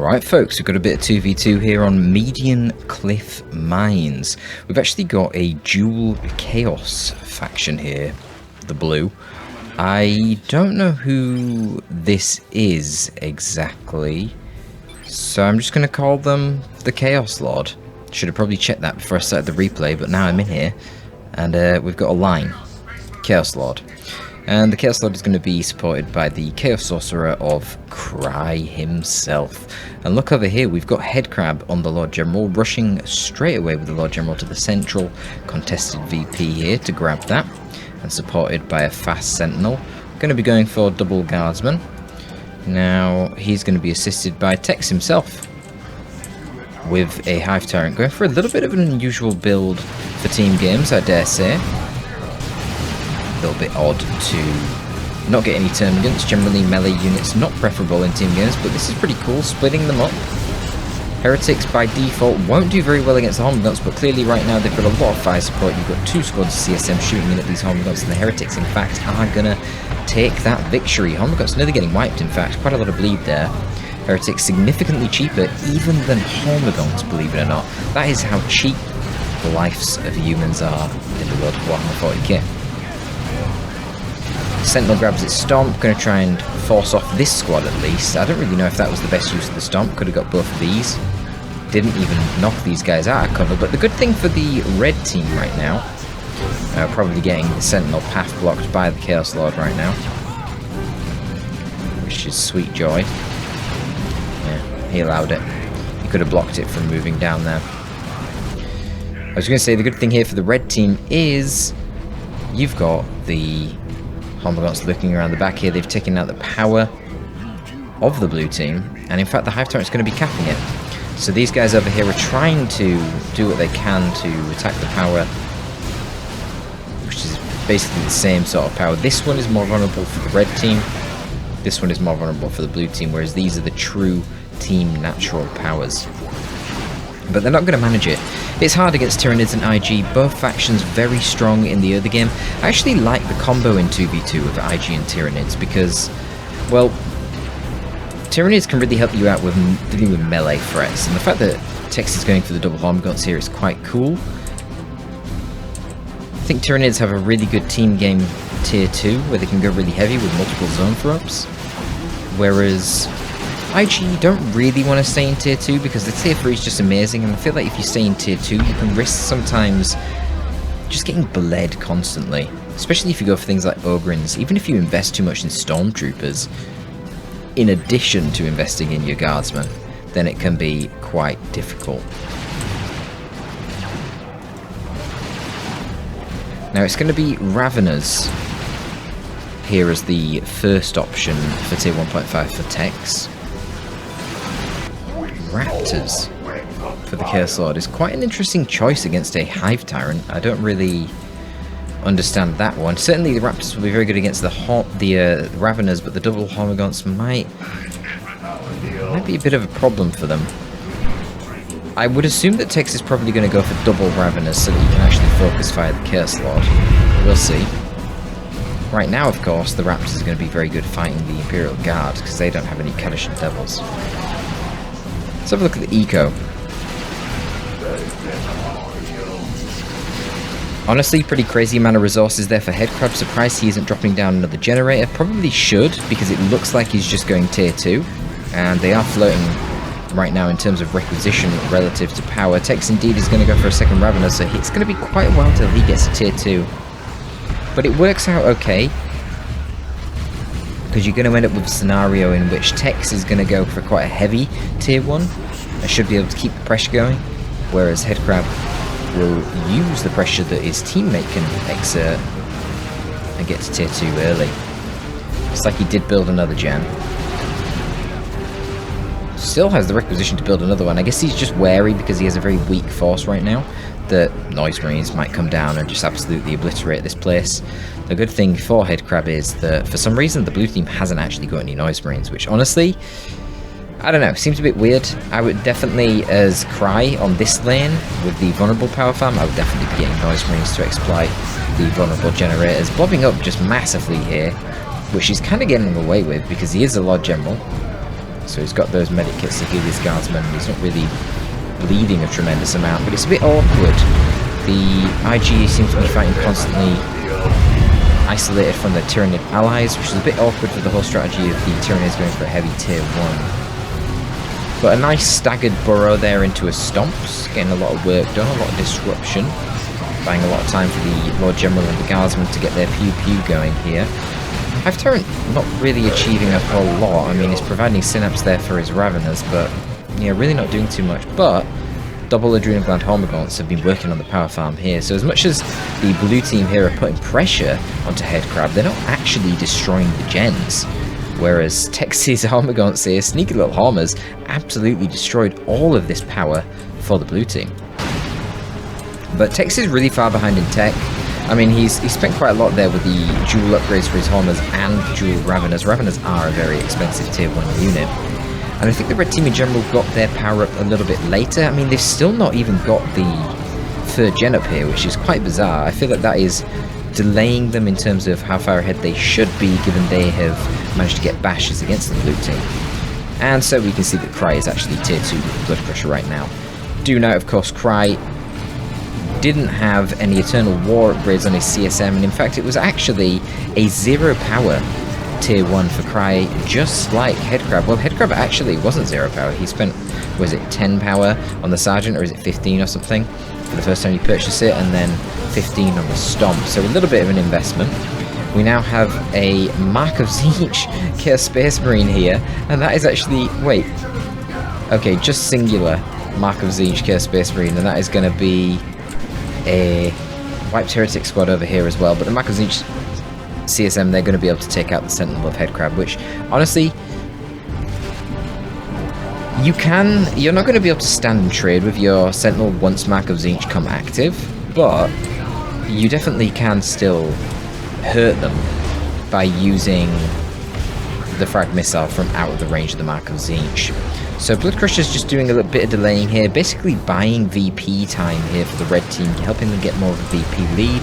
Alright folks, we've got a bit of 2v2 here on Median Cliff Mines. We've actually got a dual Chaos faction here, the blue. I don't know who this is exactly, so I'm just going to call them the Chaos Lord. Should have probably checked that before I started the replay, but now I'm in here, and we've got a line, Chaos Lord. And the Chaos Lord is going to be supported by the Chaos Sorcerer of Cry himself. And look over here, we've got Headcrab on the Lord General, rushing straight away with the Lord General to the central contested VP here to grab that. And supported by a fast Sentinel. Going to be going for double Guardsman. Now, he's going to be assisted by Tex himself, with a Hive Tyrant, going for a little bit of an unusual build for team games, I dare say. A little bit odd to not get any termagants. Generally melee units not preferable in team games, but this is pretty cool, splitting them up. Heretics by default won't do very well against the Homagants, but clearly right now they've got a lot of fire support. You've got two squads of CSM shooting in at these Homagants, and the Heretics in fact are gonna take that victory. Homagants nearly getting wiped, in fact, quite a lot of bleed there. Heretics significantly cheaper even than Homagants, believe it or not. That is how cheap the lives of humans are in the world of Warhammer 40k. Sentinel grabs its Stomp, going to try and force off this squad at least. I don't really know if that was the best use of the Stomp, could have got both of these. Didn't even knock these guys out of cover, but the good thing for the red team right now, probably getting the Sentinel path blocked by the Chaos Lord right now, which is sweet joy. Yeah, he allowed it. He could have blocked it from moving down there. I was going to say the good thing here for the red team is you've got the Homagants looking around the back here. They've taken out the power of the blue team, and in fact the Hive Tyrant's going to be capping it. So these guys over here are trying to do what they can to attack the power, which is basically the same sort of power. This one is more vulnerable for the red team, this one is more vulnerable for the blue team, whereas these are the true team natural powers. But they're not going to manage it. It's hard against Tyranids and IG, both factions very strong in the other game. I actually like the combo in 2v2 of IG and Tyranids because, well, Tyranids can really help you out with dealing with melee threats, and the fact that Tex is going for the double Homagants here is quite cool. I think Tyranids have a really good team game tier 2 where they can go really heavy with multiple zone throw-ups, whereas IG don't really want to stay in tier 2 because the tier 3 is just amazing, and I feel like if you stay in tier 2 you can risk sometimes just getting bled constantly, especially if you go for things like Ogrins. Even if you invest too much in Stormtroopers in addition to investing in your Guardsmen, then it can be quite difficult. Now it's going to be Raveners here as the first option for tier 1.5 for Tex. Raptors for the Chaos Lord is quite an interesting choice against a Hive Tyrant. I don't really understand that one. Certainly the Raptors will be very good against the Raveners, but the double Homagants might be a bit of a problem for them. I would assume that Tex is probably going to go for double Raveners so that you can actually focus fire the Chaos Lord. We'll see. Right now, of course, the Raptors are going to be very good fighting the Imperial Guard because they don't have any Kadishan Devils. Let's have a look at the eco. Honestly, pretty crazy amount of resources there for Headcrab. Surprised he isn't dropping down another generator. Probably should, because it looks like he's just going tier 2. And they are floating right now in terms of requisition relative to power. Tex indeed is going to go for a second Ravener, so it's going to be quite a while till he gets to tier 2. But it works out okay, because you're going to end up with a scenario in which Tex is going to go for quite a heavy tier 1 and should be able to keep the pressure going, whereas Headcrab will use the pressure that his teammate can exert and get to tier 2 early. It's like he did build another gen. Still has the requisition to build another one. I guess he's just wary because he has a very weak force right now that Noise Marines might come down and just absolutely obliterate this place. The good thing for Headcrab is that for some reason the blue team hasn't actually got any Noise Marines, which honestly, I don't know, seems a bit weird. I would definitely, as Cry on this lane with the vulnerable power farm, I would definitely be getting Noise Marines to exploit the vulnerable generators, bobbing up just massively here, which he's kind of getting away with because he is a Lord General. So he's got those medikits to heal his guardsmen. He's not really bleeding a tremendous amount, but it's a bit awkward. The IG seems to be fighting constantly isolated from the Tyranid allies, which is a bit awkward for the whole strategy of the Tyranids going for a heavy tier 1. But a nice staggered burrow there into his stomps, getting a lot of work done, a lot of disruption, buying a lot of time for the Lord General and the Guardsmen to get their pew-pew going here. Hive Tyrant not really achieving a whole lot. I mean, he's providing synapse there for his Raveners, but yeah, really not doing too much. But double Adrenal Gland Hormagaunts have been working on the power farm here, so as much as the blue team here are putting pressure onto Headcrab, they're not actually destroying the gens. Whereas Tex's Hormagaunts here, sneaky little Hormers, absolutely destroyed all of this power for the blue team. But Tex is really far behind in tech. I mean, he's spent quite a lot there with the dual upgrades for his Hormers and dual Raveners. Raveners are a very expensive tier 1 unit. And I think the red team in general got their power up a little bit later. I mean, they've still not even got the 3rd gen up here, which is quite bizarre. I feel like that is delaying them in terms of how far ahead they should be, given they have managed to get bashes against the blue team. And so we can see that Cry is actually tier 2 with Blood Crusher right now. Do note, of course, Cry didn't have any Eternal War upgrades on his CSM, and in fact it was actually a 0 power tier 1 for Cry, just like Headcrab. Well, Headcrab actually wasn't 0 power. He spent, was it 10 power on the Sergeant, or is it 15 or something, for the first time you purchase it, and then 15 on the Stomp. So a little bit of an investment. We now have a Mark of Siege Chaos Space Marine here, and that is actually, wait, okay, just singular Mark of Siege Chaos Space Marine, and that is going to be a Wiped Heretic squad over here as well. But the Mark of Siege CSM, they're going to be able to take out the Sentinel of Headcrab, which honestly, you're not going to be able to stand and trade with your Sentinel once Mark of Siege come active, but you definitely can still hurt them by using the Frag Missile from out of the range of the Mark of Siege. So Blood Crusher's just doing a little bit of delaying here, basically buying VP time here for the red team, helping them get more of a VP lead.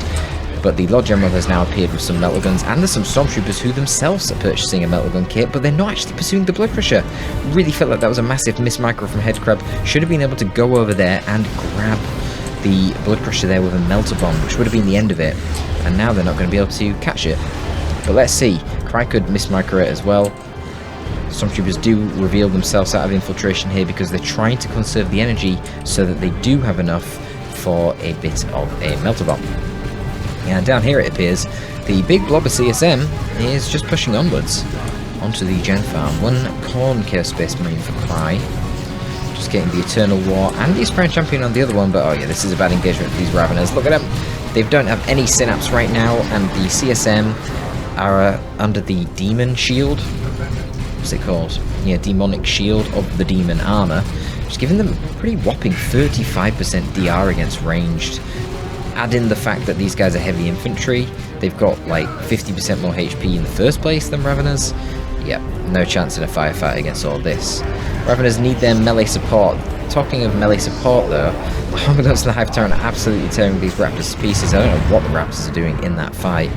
But the Lord General has now appeared with some Melter Guns, and there's some Stormtroopers who themselves are purchasing a Melter Gun kit, but they're not actually pursuing the Blood Crusher. Really felt like that was a massive mismicro from Headcrab. Should have been able to go over there and grab the Blood Crusher there with a Melter Bomb, which would have been the end of it. And now they're not going to be able to catch it. But let's see. Cry could mismicro it as well. Stormtroopers do reveal themselves out of infiltration here because they're trying to conserve the energy so that they do have enough for a bit of a Melter Bomb. And down here it appears the big blob of CSM is just pushing onwards onto the gen farm. One Corn Chaos Space Marine for Cry. Just getting the Eternal War and the Aspirant Champion on the other one, but oh yeah, this is a bad engagement for these Raveners. Look at them. They don't have any Synapse right now, and the CSM are under the Demon Shield. What's it called? Yeah, Demonic Shield of the Demon Armor. Just giving them a pretty whopping 35% DR against ranged. Add in the fact that these guys are heavy infantry, they've got like 50% more HP in the first place than Raveners. Yep, no chance in a firefight against all this. Raveners need their melee support. Talking of melee support though, the Hormagaunts and the Hive Tyrant are absolutely tearing these Raptors to pieces. I don't know what the Raptors are doing in that fight.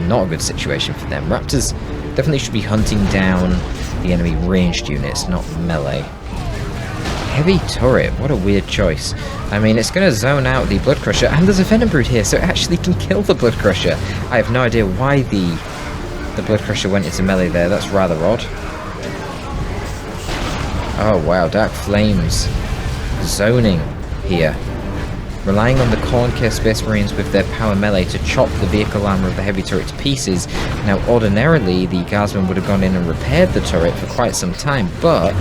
Not a good situation for them. Raptors definitely should be hunting down the enemy ranged units, not melee. Heavy turret, what a weird choice. I mean, it's going to zone out the Blood Crusher, and there's a Venom Brood here, so it actually can kill the Blood Crusher. I have no idea why the Blood Crusher went into melee there, that's rather odd. Oh wow, Dark Flames zoning here. Relying on the Corn Chaos Space Marines with their power melee to chop the vehicle armor of the heavy turret to pieces. Now ordinarily the Guardsmen would have gone in and repaired the turret for quite some time, but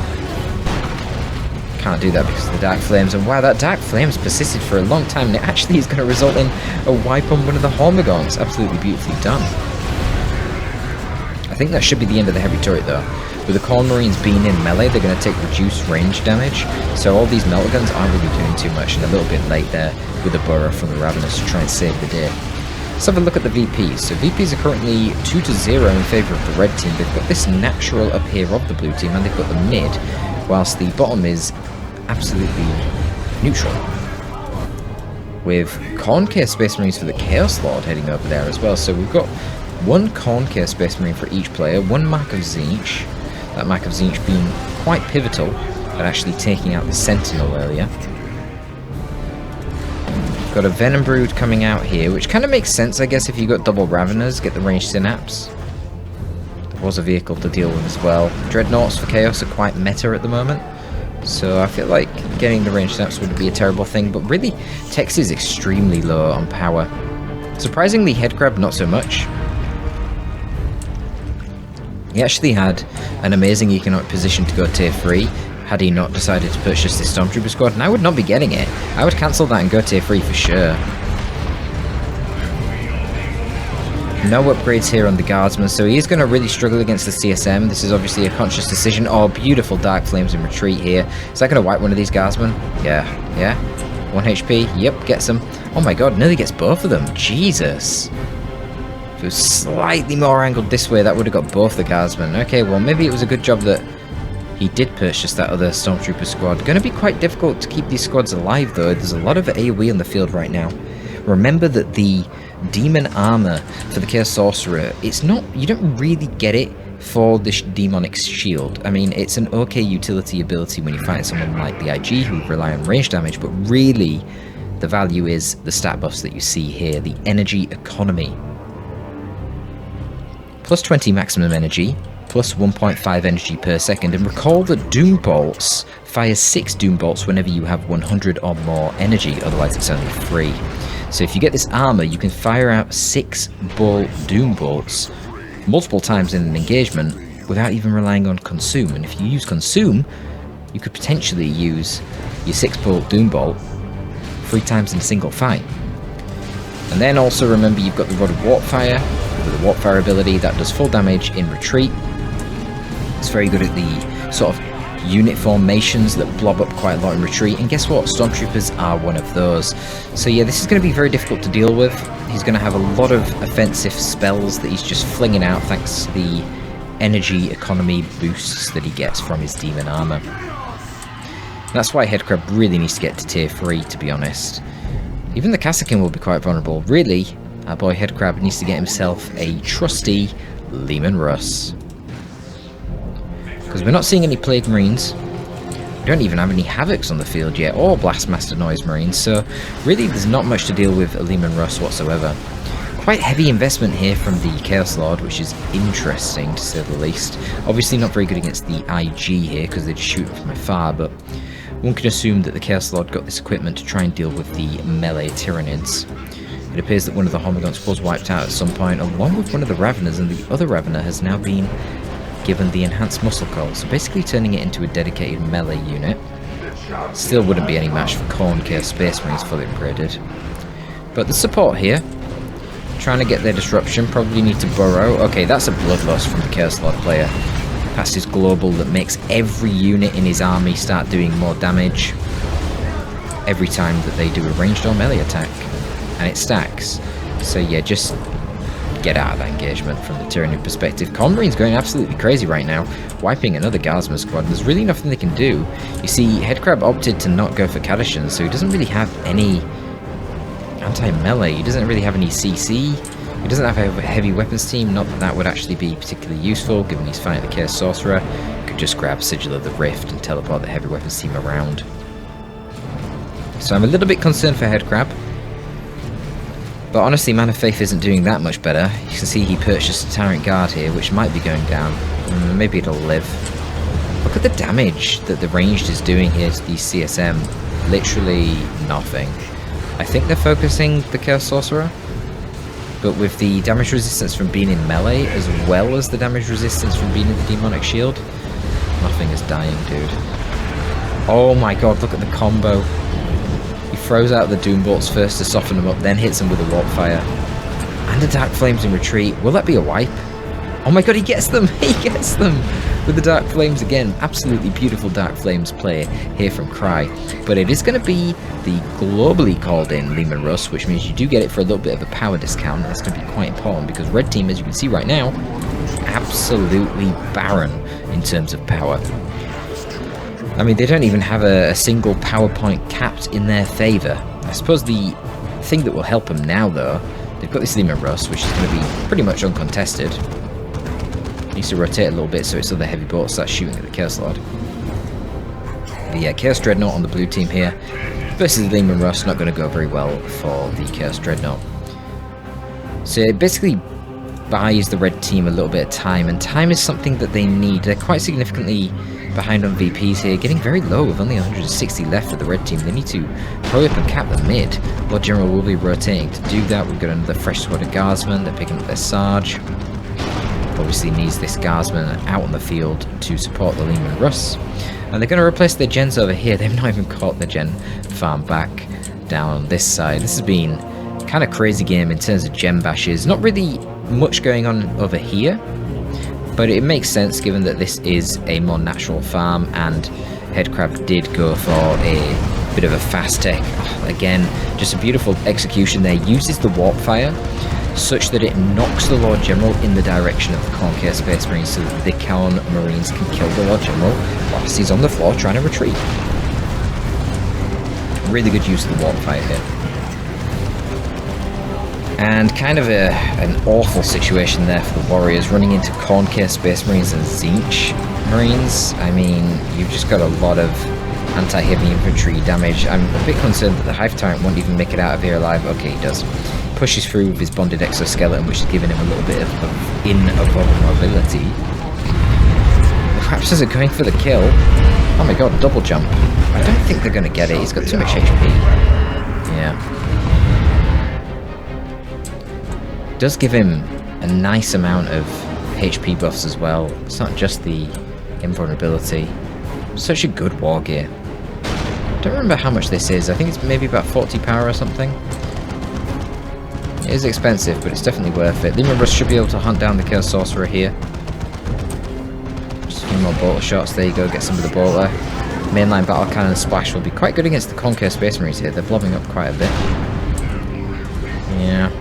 can't do that because of the Dark Flames. And wow, that Dark Flames persisted for a long time, and it actually is going to result in a wipe on one of the Hormagaunts. Absolutely beautifully done. I think that should be the end of the heavy turret though. With the Corn Marines being in melee, they're going to take reduced range damage, so all these Melter Guns aren't really doing too much, and a little bit late there with the Burrow from the Ravenous to try and save the day. Let's have a look at the VPs. So VPs are currently 2-0 in favour of the red team. They've got this natural up here of the blue team, and they've got the mid, whilst the bottom is absolutely neutral. With Corn Chaos Space Marines for the Chaos Lord heading over there as well. So we've got one Corn Chaos Space Marine for each player, one Mark of Siege. That Mark of Siege being quite pivotal at actually taking out the Sentinel earlier. Got a Venom Brood coming out here, which kind of makes sense, I guess, if you've got double Raveners, get the ranged Synapse. There was a vehicle to deal with as well. Dreadnoughts for Chaos are quite meta at the moment, so I feel like getting the ranged Synapse wouldn't be a terrible thing, but really, Tex is extremely low on power. Surprisingly, Headcrab not so much. He actually had an amazing economic position to go tier 3 had he not decided to purchase this Stormtrooper squad, and I would not be getting it. I would cancel that and go tier 3 for sure. No upgrades here on the Guardsman, so he is going to really struggle against the CSM. This is obviously a conscious decision. Oh, beautiful Dark Flames in retreat here. Is that going to wipe one of these Guardsmen? Yeah. 1 HP. Yep, gets him. Oh my god, nearly gets both of them. Jesus. If it was slightly more angled this way, that would have got both the Guardsmen. Okay, well, maybe it was a good job that he did purchase that other Stormtrooper squad. Going to be quite difficult to keep these squads alive, though. There's a lot of AoE on the field right now. Remember that the demon armor for the Chaos Sorcerer, it's not, you don't really get it for the demonic shield. I mean, it's an okay utility ability when you fight someone like the IG who rely on range damage, but really the value is the stat buffs that you see here, the energy economy. Plus 20 maximum energy, plus 1.5 energy per second, and recall that Doom Bolts fires 6 Doom Bolts whenever you have 100 or more energy, otherwise it's only 3. So if you get this armor, you can fire out 6 Doom Bolts multiple times in an engagement without even relying on Consume. And if you use Consume, you could potentially use your 6-bolt Doom Bolt 3 times in a single fight. And then also remember you've got the Rod of Warpfire with the Warpfire ability that does full damage in retreat. It's very good at the sort of unit formations that blob up quite a lot in retreat, and guess what? Stormtroopers are one of those. So yeah, this is going to be very difficult to deal with. He's going to have a lot of offensive spells that he's just flinging out thanks to the energy economy boosts that he gets from his demon armor. That's why Headcrab really needs to get to tier 3, to be honest. Even the Kassakin will be quite vulnerable. Really, our boy Headcrab needs to get himself a trusty Leman Russ. Because we're not seeing any Plague Marines. We don't even have any Havocs on the field yet, or Blastmaster Noise Marines, so really there's not much to deal with a Leman Russ whatsoever. Quite heavy investment here from the Chaos Lord, which is interesting to say the least. Obviously not very good against the IG here, because they just shoot from afar, but one can assume that the Chaos Lord got this equipment to try and deal with the melee Tyranids. It appears that one of the Homagants was wiped out at some point, along with one of the Raveners, and the other Ravener has now been given the enhanced muscle coil, so basically turning it into a dedicated melee unit. Still wouldn't be any match for Khorne Chaos Space Marines fully upgraded. But the support here, trying to get their disruption, probably need to burrow. Okay, that's a bloodlust from the Chaos Lord player. That's his global that makes every unit in his army start doing more damage every time that they do a ranged or melee attack. And it stacks. So yeah, just get out of that engagement from the Tyranid perspective. Comrades going absolutely crazy right now, wiping another Guardsman squad. There's really nothing they can do. You see, Headcrab opted to not go for Kadashan, so he doesn't really have any anti-melee. He doesn't really have any CC. He doesn't have a heavy weapons team. Not that that would actually be particularly useful, given he's fighting the Chaos Sorcerer. Could just grab Sigil of the Rift and teleport the heavy weapons team around. So I'm a little bit concerned for Headcrab. But honestly, Man of Faith isn't doing that much better. You can see he purchased a Tyrant Guard here, which might be going down. Maybe it'll live. Look at the damage that the ranged is doing here to these CSM. Literally nothing. I think they're focusing the Chaos Sorcerer. But with the damage resistance from being in melee, as well as the damage resistance from being in the Demonic Shield, nothing is dying, dude. Oh my god, look at the combo. He throws out the Doom Bolts first to soften them up, then hits them with a Warpfire. And the Dark Flames in retreat. Will that be a wipe? Oh my god, he gets them! He gets them! With the Dark Flames again. Absolutely beautiful Dark Flames play here from Cry. But it is going to be the globally called in Leman Russ, which means you do get it for a little bit of a power discount. That's going to be quite important, because Red Team, as you can see right now, absolutely barren in terms of power. I mean, they don't even have a single power point capped in their favour. I suppose the thing that will help them now, though, they've got this Leman Russ, which is going to be pretty much uncontested. Needs to rotate a little bit so its other heavy bolts start shooting at the Chaos Lord. But yeah, Chaos Dreadnought on the blue team here versus Lehman Russ, not going to go very well for the Chaos Dreadnought. So it basically buys the red team a little bit of time, and time is something that they need. They're quite significantly behind on VPs here, getting very low with only 160 left for the red team. They need to hurry up and cap the mid. Lord General will be rotating to do that. We've got another fresh squad of Guardsmen. They're picking up their Sarge. Obviously needs this Guardsman out on the field to support the Lehman Russ. And they're going to replace their gens over here. They've not even caught the gen farm back down on this side. This has been kind of crazy game in terms of gem bashes. Not really much going on over here, but it makes sense given that this is a more natural farm, and Headcrab did go for a bit of a fast tech. Oh, again, just a beautiful execution there. Uses the warp fire such that it knocks the Lord General in the direction of the Concave Space Marines so that the Khorne Marines can kill the Lord General whilst he's on the floor trying to retreat. Really good use of the warp fire here. And kind of an awful situation there for the Warriors, running into Concave Space Marines and Tzeentch Marines. I mean, you've just got a lot of anti-heavy infantry damage. I'm a bit concerned that the Hive Tyrant won't even make it out of here alive. Okay, he does. Pushes through with his bonded exoskeleton, which is giving him a little bit of vulnerability. The Raptors are going for the kill. Oh my god, double jump. I don't think they're going to get it. He's got too much HP. Yeah. Does give him a nice amount of HP buffs as well. It's not just the invulnerability. Such a good war gear. Don't remember how much this is. I think it's maybe about 40 power or something. It is expensive, but it's definitely worth it. Lehman Russ should be able to hunt down the Chaos Sorcerer here. Just a few more bolter shots. There you go, get some of the bolter. Mainline Battle Cannon Splash will be quite good against the Concave Space Marines here. They're blobbing up quite a bit. Yeah.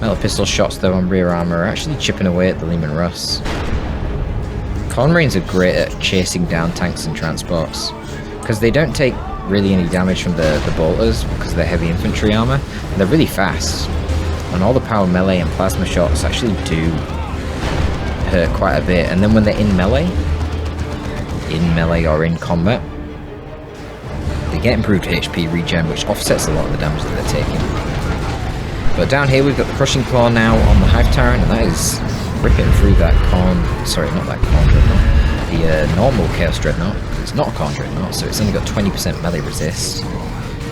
Metal pistol shots though on rear armor are actually chipping away at the Lehman Russ. Khorne Marines are great at chasing down tanks and transports because they don't take really any damage from the bolters because of their heavy infantry armor. And they're really fast, and all the power melee and plasma shots actually do hurt quite a bit. And then when they're in melee or in combat, they get improved HP regen, which offsets a lot of the damage that they're taking. But down here we've got the Crushing Claw now on the Hive Tyrant, and that is ripping through that Khorne... Sorry, not that Khorne Dreadnought. The normal Chaos Dreadnought. It's not a Khorne Dreadnought, so it's only got 20% melee resist,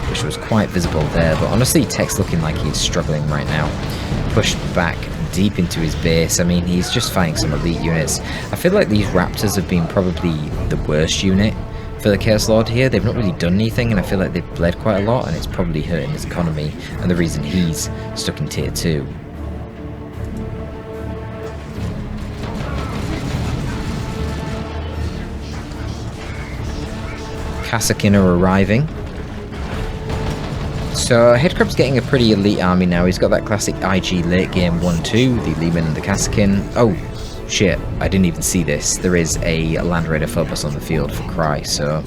which was quite visible there. But honestly, Tech's looking like he's struggling right now. Pushed back deep into his base. I mean, he's just fighting some elite units. I feel like these Raptors have been probably the worst unit for the Chaos Lord here. They've not really done anything, and I feel like they've bled quite a lot, and it's probably hurting his economy, and the reason he's stuck in tier 2. Kassakin are arriving. So Headcrab's getting a pretty elite army now. He's got that classic IG late game 1-2, the Lehman and the Kassakin. Oh, shit, I didn't even see this. There is a Land Raider Phobos on the field for Cry, so...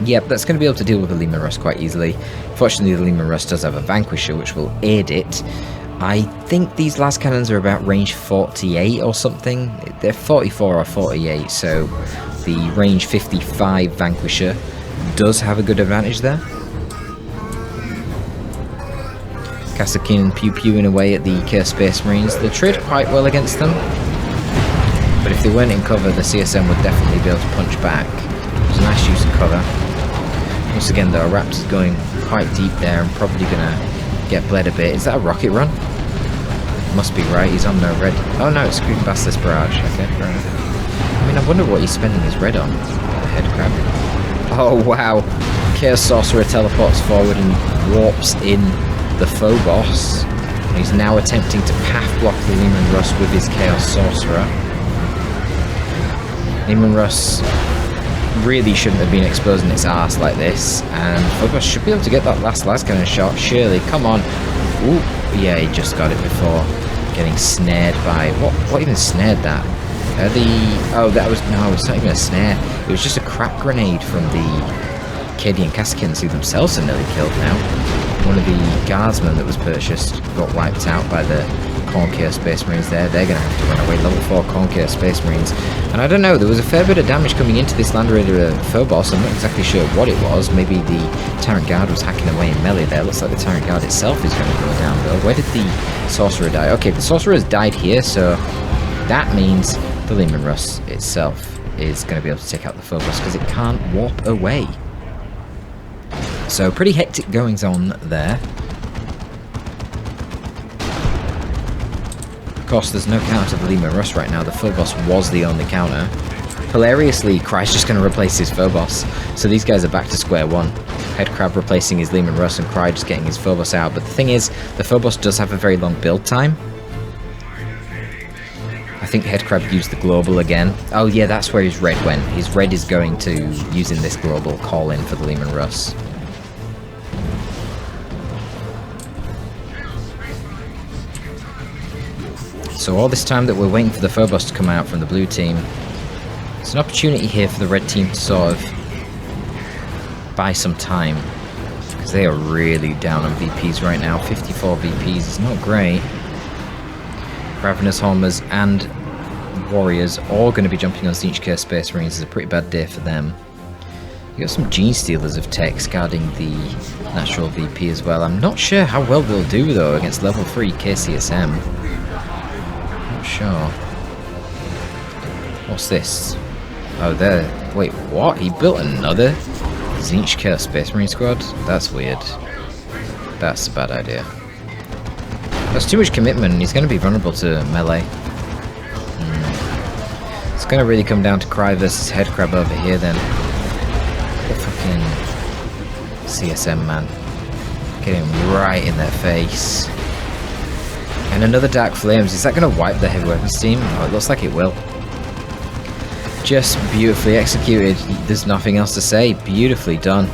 Yep, that's going to be able to deal with the Lehman Russ quite easily. Fortunately, the Lehman Russ does have a Vanquisher, which will aid it. I think these last cannons are about range 48 or something. They're 44 or 48, so the range 55 Vanquisher does have a good advantage there. Kassakin pew-pewing away at the Chaos Space Marines. They trade quite well against them, but if they weren't in cover, the CSM would definitely be able to punch back. It was a nice use of cover. Once again though, Raptor's going quite deep there and probably gonna get bled a bit. Is that a rocket run? Must be right, he's on no red. Oh no, it's screwing past this barrage. Okay, fair enough. I mean, I wonder what he's spending his red on. The Headcrab. Oh wow. Chaos Sorcerer teleports forward and warps in the Phobos. He's now attempting to path block the Lehman Russ with his Chaos Sorcerer. Lehman Russ really shouldn't have been exposing its arse like this, and Phobos should be able to get that last cannon shot, surely. Come on. Ooh, yeah, he just got it before getting snared by... What even snared that? Oh, that was... No, it's not even a snare. It was just a crack grenade from the Cadian Kassakins, who themselves are nearly killed now. One of the guardsmen that was purchased got wiped out by the Corn Chaos Space Marines there. They're going to have to run away. Level 4 Corn Chaos Space Marines. And I don't know, there was a fair bit of damage coming into this Land Raider Phobos. I'm not exactly sure what it was. Maybe the Tyrant Guard was hacking away in melee there. Looks like the Tyrant Guard itself is going to go down though. Where did the Sorcerer die? Okay, the Sorcerer has died here, so that means the Leman Russ itself is going to be able to take out the Phobos because it can't warp away. So pretty hectic goings on there. Of course, there's no counter to the Leman Russ right now. The Phobos was the only counter. Hilariously, Cry's just going to replace his Phobos. So these guys are back to square one. Headcrab replacing his Leman Russ and Cry just getting his Phobos out. But the thing is, the Phobos does have a very long build time. I think Headcrab used the global again. Oh yeah, that's where his red went. His red is going to using this global call in for the Leman Russ. So all this time that we're waiting for the Phobos to come out from the blue team, it's an opportunity here for the red team to sort of buy some time. Because they are really down on VPs right now. 54 VPs is not great. Ravenous Homers and Warriors all going to be jumping on Siege Chaos Space Marines. It's a pretty bad day for them. You got some Gene Stealers of Tex guarding the natural VP as well. I'm not sure how well they'll do though against level 3 KCSM. Not sure. What's this? Oh, there. Wait, what? He built another Siege Chaos Space Marine squad? That's weird. That's a bad idea. That's too much commitment. He's going to be vulnerable to melee. It's going to really come down to Cry versus Headcrab over here then. The fucking CSM man. Getting right in their face. And another Dark Flames. Is that going to wipe the heavy weapons team? Oh, it looks like it will. Just beautifully executed. There's nothing else to say. Beautifully done.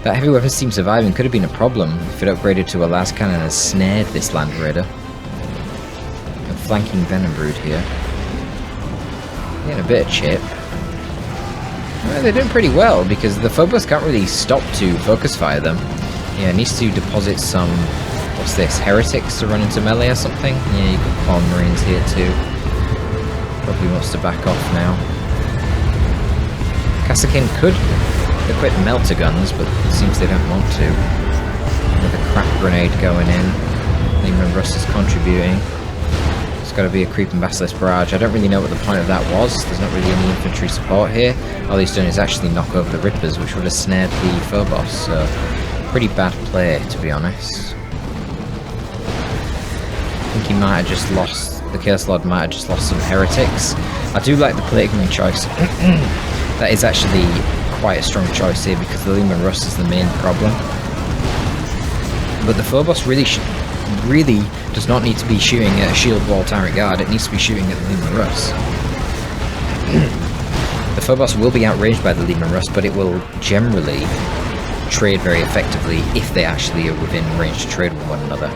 That heavy weapons team surviving could have been a problem if it upgraded to a las cannon and snared this Land Raider. And flanking Venom Brood here. Getting a bit of chip. Well, they're doing pretty well because the Phobos can't really stop to focus fire them. Yeah, it needs to deposit some, what's this, heretics to run into melee or something? Yeah, you've got Pawn Marines here too. Probably wants to back off now. Kassakin could equip melter guns, but it seems they don't want to. Another crack grenade going in. Leman Russ is contributing. It's got to be a creeping Basilisk barrage. I don't really know what the point of that was. There's not really any infantry support here. All he's done is actually knock over the Rippers, which would have snared the Phobos. So, pretty bad play, to be honest. I think he might have just lost, the Chaos Lord might have just lost some heretics. I do like the Plague Marine choice. That is actually quite a strong choice here because the Leman Russ is the main problem. But the Phobos really does not need to be shooting at a shield wall Tyrant Guard, it needs to be shooting at the Leman Russ. The Phobos will be outranged by the Leman Russ, but it will generally trade very effectively if they actually are within range to trade with one another.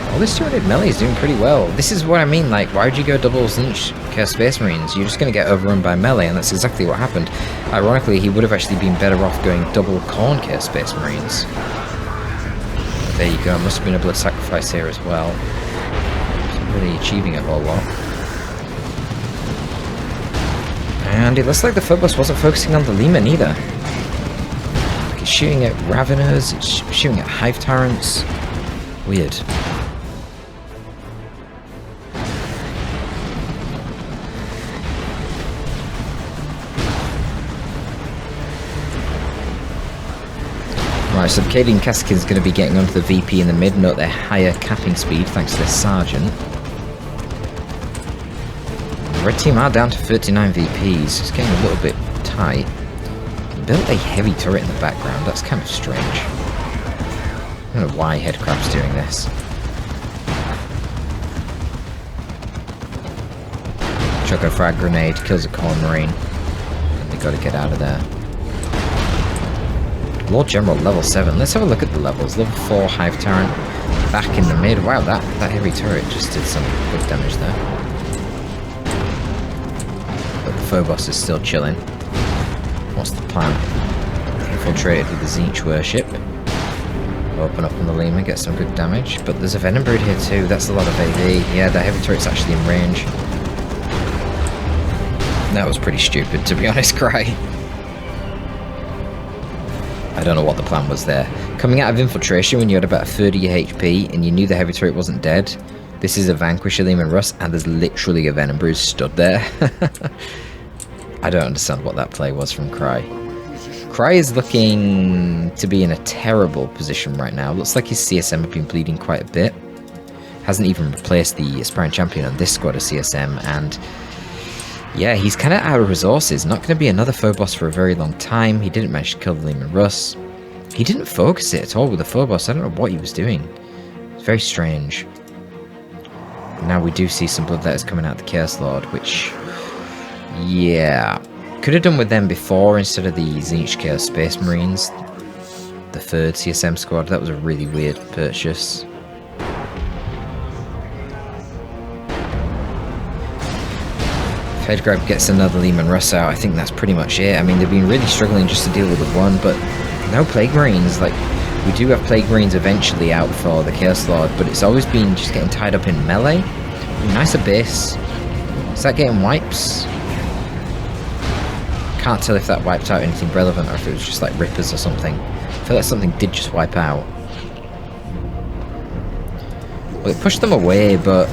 Well, this 200 melee is doing pretty well. This is what I mean, like, why would you go double Siege Chaos Space Marines? You're just going to get overrun by melee, and that's exactly what happened. Ironically, he would have actually been better off going double Corn Chaos Space Marines. But there you go, must have been a blood sacrifice here as well. Not really achieving a whole lot. And it looks like the Phobos wasn't focusing on the Leman either. Like it's shooting at Raveners, it's shooting at Hive Tyrants. Weird. Right, so Cadian Kassakin's going to be getting onto the VP in the mid, note their higher capping speed thanks to their Sergeant. The red team are down to 39 VPs, it's getting a little bit tight. Built a heavy turret in the background, that's kind of strange. I don't know why Headcrab's doing this. Chuck a frag grenade, kills a Corn Marine. And they got to get out of there. Lord General level 7. Let's have a look at the levels. Level 4 Hive Tyrant back in the mid. Wow, that heavy turret just did some good damage there. But the Phobos is still chilling. What's the plan? Infiltrated with the Tzeentch Worship. Open up on the Lemur, get some good damage. But there's a Venom Brood here too, that's a lot of AV. Yeah, the heavy turret's actually in range. That was pretty stupid, to be honest, Cry. I don't know what the plan was there. Coming out of infiltration when you had about 30 HP and you knew the heavy turret wasn't dead. This is a Vanquisher Lehman Russ and there's literally a Venom Brood stood there. I don't understand what that play was from Cry. Cry is looking to be in a terrible position right now. Looks like his CSM have been bleeding quite a bit. Hasn't even replaced the aspiring champion on this squad of CSM, and yeah, he's kind of out of resources. Not going to be another Phobos for a very long time. He didn't manage to kill the Lehman Russ. He didn't focus it at all with the Phobos. I don't know what he was doing. It's very strange. Now we do see some bloodletters coming out of the Chaos Lord, which, yeah, could have done with them before instead of the Zinch Chaos Space Marines. The third CSM squad. That was a really weird purchase. If Headcrab gets another Lehman Russ out, I think that's pretty much it. I mean, they've been really struggling just to deal with the one, but no Plague Marines. Like, we do have Plague Marines eventually out for the Chaos Lord, but it's always been just getting tied up in melee. Nicer base. Is that getting wipes? Can't tell if that wiped out anything relevant or if it was just like rippers or something. I feel like something did just wipe out. Well, it pushed them away, but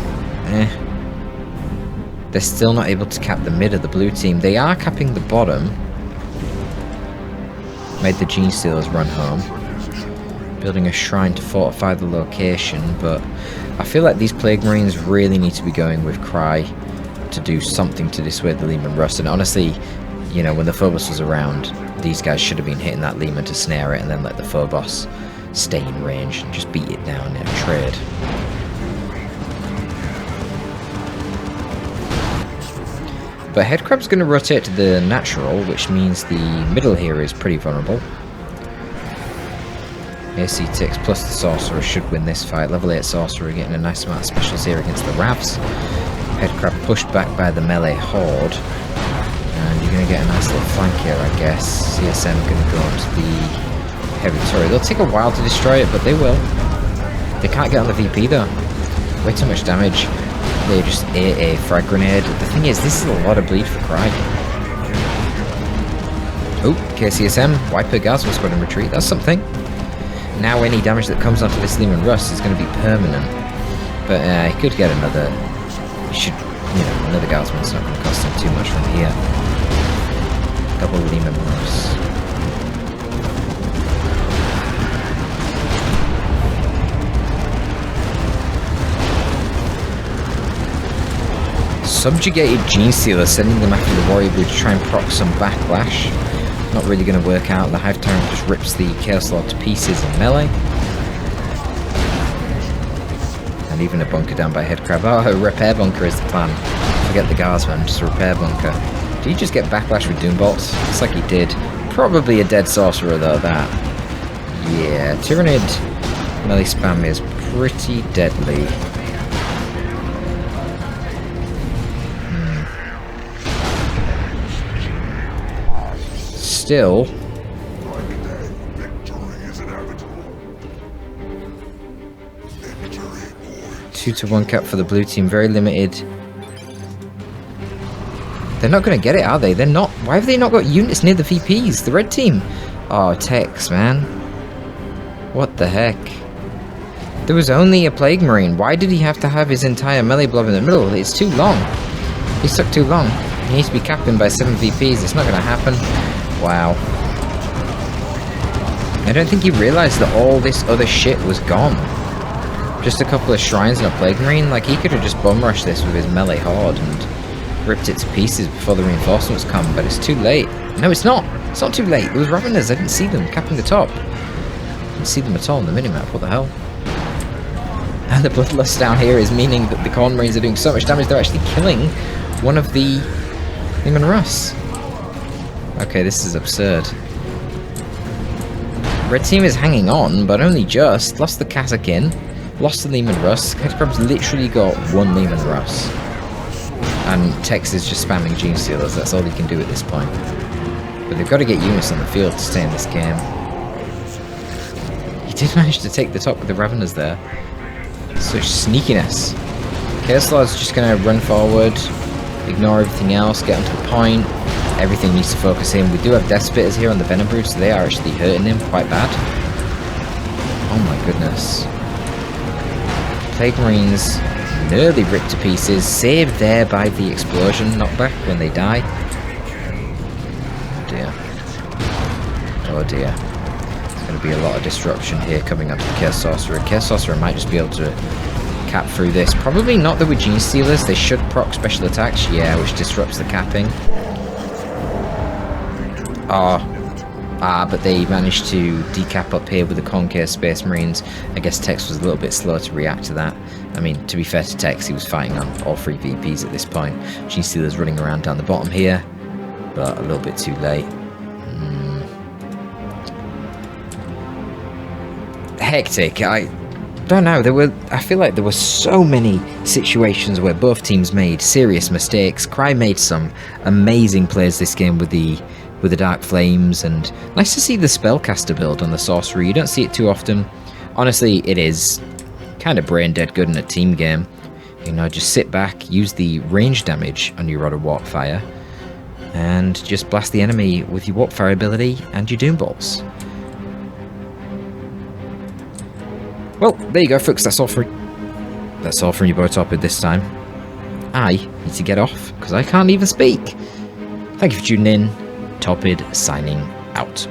they're still not able to cap the mid of the blue team. They are capping the bottom. Made the Gene Stealers run home. Building a shrine to fortify the location, but I feel like these Plague Marines really need to be going with Cry to do something to dissuade the Lehman Russ. And honestly, you know, when the Phobos was around, these guys should have been hitting that Lehman to snare it and then let the Phobos stay in range and just beat it down in a trade. But Headcrab's going to rotate to the natural, which means the middle here is pretty vulnerable. AC Ticks plus the Sorcerer should win this fight. Level 8 Sorcerer getting a nice amount of specials here against the Ravs. Headcrab pushed back by the melee Horde. And you're going to get a nice little flank here, I guess. CSM going to go onto the heavy turret. They'll take a while to destroy it, but they will. They can't get on the VP though. Way too much damage. They just ate a frag grenade. The thing is, this is a lot of bleed for Cry. Oh, KCSM, Wiper Guardsman Squad in retreat. That's something. Now any damage that comes onto this Lehman Russ is going to be permanent. But he could get another. He should, you know, another Guardsman's not going to cost him too much from here. Double Lehman Russ. Subjugated Gene Stealer, sending them after the Warrior Brood to try and proc some backlash. Not really going to work out. The Hive Tyrant just rips the Chaos Lord to pieces in melee. And even a bunker down by Headcrab. Oh, a repair bunker is the plan. Forget the Guardsman, just a repair bunker. Did he just get backlash with Doom Bolts? Looks like he did. Probably a dead Sorcerer though, that. Yeah, Tyrannid melee spam is pretty deadly. Still, 2-to-1 cap for the blue team, very limited. They're not going to get it, are they? They're not. Why have they not got units near the VPs? The red team. Oh, Tex, man. What the heck? There was only a Plague Marine. Why did he have to have his entire melee blob in the middle? It's too long. He took too long. He needs to be capping by 7 VPs. It's not going to happen. Wow. I don't think he realized that all this other shit was gone. Just a couple of shrines and a Plague Marine. Like, he could have just bum rushed this with his melee horde and ripped it to pieces before the reinforcements come, but it's too late. No, it's not. It's not too late. There was Raveners. I didn't see them capping the top. Didn't see them at all on the minimap. What the hell? And the Bloodlust down here is meaning that the Corn Marines are doing so much damage they're actually killing one of the Lehman Russ. Okay, this is absurd. Red team is hanging on, but only just. Lost the Kazakin. Lost the Lehman Russ. Headcrab's literally got one Lehman Russ. And Tex is just spamming Gene Stealers. That's all he can do at this point. But they've got to get units on the field to stay in this game. He did manage to take the top with the Raveners there. Such sneakiness. Chaos Lord's just going to run forward, ignore everything else, get onto the point. Everything needs to focus in. We do have Death Spitters here on the Venom Brood, so they are actually hurting him quite bad. Oh my goodness. Plague Marines nearly ripped to pieces, saved there by the explosion knockback when they die. Oh dear. Oh dear. There's going to be a lot of disruption here coming onto the Chaos Sorcerer. Chaos Sorcerer might just be able to cap through this. Probably not the Regine Stealers. They should proc special attacks, yeah, which disrupts the capping. But they managed to decap up here with the Conquer Space Marines. I guess Tex was a little bit slow to react to that. I mean, to be fair to Tex, he was fighting on all 3 VPs at this point. Gene Stealer's running around down the bottom here, but a little bit too late. Hectic. I don't know. I feel like there were so many situations where both teams made serious mistakes. Cry made some amazing plays this game with the Dark Flames, and nice to see the Spellcaster build on the Sorcery. You don't see it too often. Honestly, it is kind of brain dead good in a team game. You know, just sit back, use the range damage on your Rod of Warp Fire, and just blast the enemy with your Warp Fire ability and your Doom Bolts. Well, there you go, folks. That's all from your boy Torpid this time. I need to get off because I can't even speak. Thank you for tuning in. Torpid signing out.